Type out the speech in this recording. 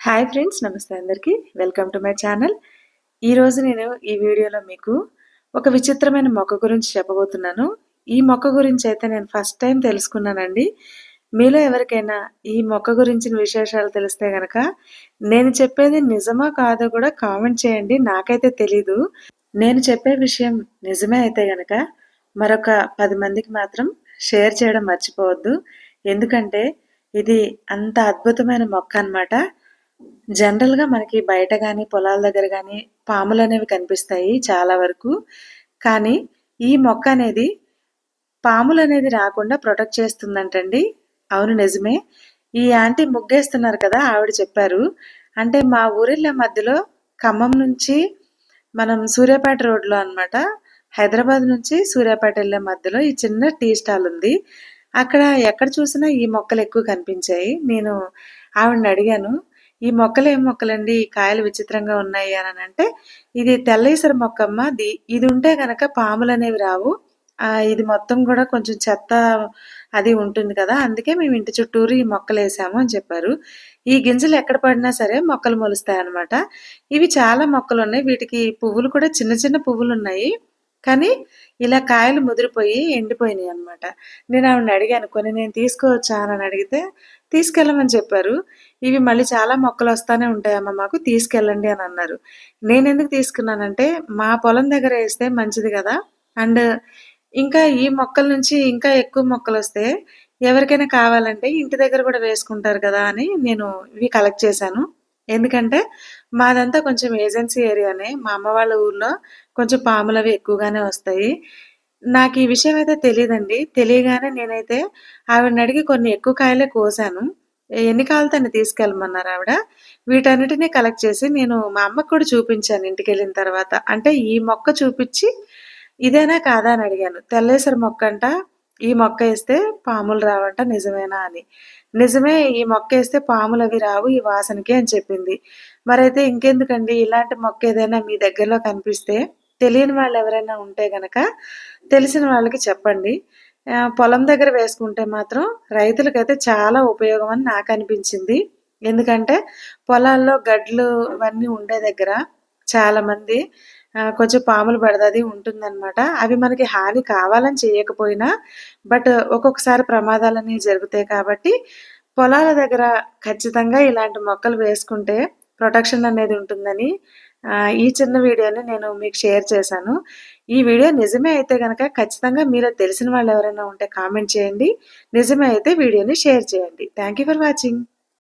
Hi friends, నమస్తే అందరికీ. Welcome to my channel. ఈరోజు నేను ఈ వీడియోలో మీకు ఒక విచిత్రమైన మొక్క గురించి చెప్పబోతున్నాను. ఈ మొక్క గురించి అయితే నేను ఫస్ట్ టైం తెలుసుకున్నానండి. మీలో ఎవరికైనా ఈ మొక్క గురించిన విశేషాలు తెలిస్తే గనక నేను చెప్పేది నిజమా కాదో కూడా కామెంట్ చేయండి. నాకైతే తెలీదు. నేను చెప్పే విషయం నిజమే అయితే గనక మరొక 10 మందికి మాత్రం షేర్ చేయడం మర్చిపోవద్దు. ఎందుకంటే ఇది అంత అద్భుతమైన మొక్క అన్నమాట. జనరల్‌గా మనకి బయట గాని, పొలాల దగ్గర గాని పాములనేవి కనిపిస్తాయి చాలా వరకు. కానీ ఈ మొక్క అనేది పాములనేది రాకుండా ప్రొటెక్ట్ చేస్తుందంటండి. అవును, నిజమే. ఈ ఆంటీ ముగ్గేస్తున్నారు కదా! ఆవిడ చెప్పారు. అంటే మా ఊరెళ్ళే మధ్యలో ఖమ్మం నుంచి మనం సూర్యాపేట రోడ్‌లో అన్నమాట. హైదరాబాద్ నుంచి సూర్యాపేట ఎళ్ళే మధ్యలో ఈ చిన్న టీ స్టాల్ ఉంది. అక్కడ ఎక్కడ చూసినా ఈ మొక్కలు ఎక్కువ కనిపించాయి. నేను ఆవిడని అడిగాను, "ఈ మొక్కలు ఏం మొక్కలండి? ఈ కాయలు విచిత్రంగా ఉన్నాయి" అనంటే, "ఇది తెల్ల ఈసర మొక్కమ్మ. ఇది ఉంటే గనక పాములనేవి రావు. ఇది మొత్తం గూడా కొంచెం చెత్త అది ఉంటుంది కదా! అందుకే మేము ఇంటి చుట్టూరు ఈ మొక్కలేసాము" అని చెప్పారు. ఈ గింజలు ఎక్కడ పడినా సరే మొక్కలు మొలుస్తాయన్నమాట. ఇవి చాలా మొక్కలున్నాయి. వీటికి పువ్వులు కూడా చిన్న చిన్న పువ్వులున్నాయి. కానీ ఇలా కాయలు ముదిరిపోయి ఎండిపోయినాయన్నమాట. నేను ఆవిడని అడిగాను, "కొన్ని నేను తీసుకోవచ్చా" అని అడిగితే, "తీసుకెళ్ళమని" చెప్పారు. "ఇవి మళ్ళీ చాలా మొక్కలొస్తానే ఉంటాయమ్మ మాకు, తీసుకెళ్ళండి" అని అన్నారు. నేనెందుకు తీసుకున్నానంటే, మా పొలం దగ్గర ఏస్తే మంచిది గదా! అండ్ ఇంకా ఈ మొక్కల నుంచి ఇంకా ఎక్కువ మొక్కలొస్తే ఎవరికైనా కావాలంటే ఇంటి దగ్గర గూడా వేసుకుంటారు కదా! అని నేను ఇవి కలెక్ట్ చేశాను. ఎందుకంటే మాదంతా కొంచెం ఏజెన్సీ ఏరియానే. మా అమ్మ వాళ్ళ ఊర్లో కొంచెం పాములవి ఎక్కువగానే వస్తాయి. నాకీ విషయం అయితే తెలీదండి. తెలియగానే నేనైతే ఆవిడనడిగి కొన్ని ఎక్కువ కాయలే కోసాను. ఎన్ని కావాలితే అన్ని తీసుకెళ్ళమన్నారావిడ. వీటన్నిటిని కలెక్ట్ చేసి నేను మా అమ్మకి కూడా చూపించాను ఇంటికెళ్ళిన తర్వాత. అంటే ఈ మొక్క చూపిచ్చి, ఇదేనా కాదా అని అడిగాను. తెల్లేసరి మొక్కంట. ఈ మొక్కేస్తే పాములు రావంట, నిజమేనా అని. నిజమే, ఈ మొక్కేస్తే పాములవి రావు ఈ వాసనకి అని చెప్పింది. మరైతే ఇంకెందుకండి, ఇలాంటి మొక్కేదైనా మీ దగ్గరలో కనిపిస్తే తెలియని వాళ్ళెవరైనా ఉంటే గనక తెలిసిన వాళ్ళకి చెప్పండి. పొలం దగ్గర వేసుకుంటే మాత్రం రైతులకైతే చాలా ఉపయోగం అని నాకనిపించింది. ఎందుకంటే పొలాల్లో గడ్లు ఇవన్నీ ఉండే దగ్గర చాలామంది కొంచెం పాముల బెడద ఉంటుందనమాట. అవి మనకి హాని కావాలని చేయకపోయినా బట్ ఒక్కొక్కసారి ప్రమాదాలనేవి జరుగుతాయి కాబట్టి పొలాల దగ్గర ఖచ్చితంగా ఇలాంటి మొక్కలు వేసుకుంటే ప్రొటెక్షన్ అనేది ఉంటుందని ఈ చిన్న వీడియోని నేను మీకు షేర్ చేశాను. ఈ వీడియో నిజమే అయితే గనక ఖచ్చితంగా మీలో తెలిసిన వాళ్ళు ఎవరైనా ఉంటే కామెంట్ చేయండి. నిజమే అయితే వీడియోని షేర్ చేయండి. Thank you for watching.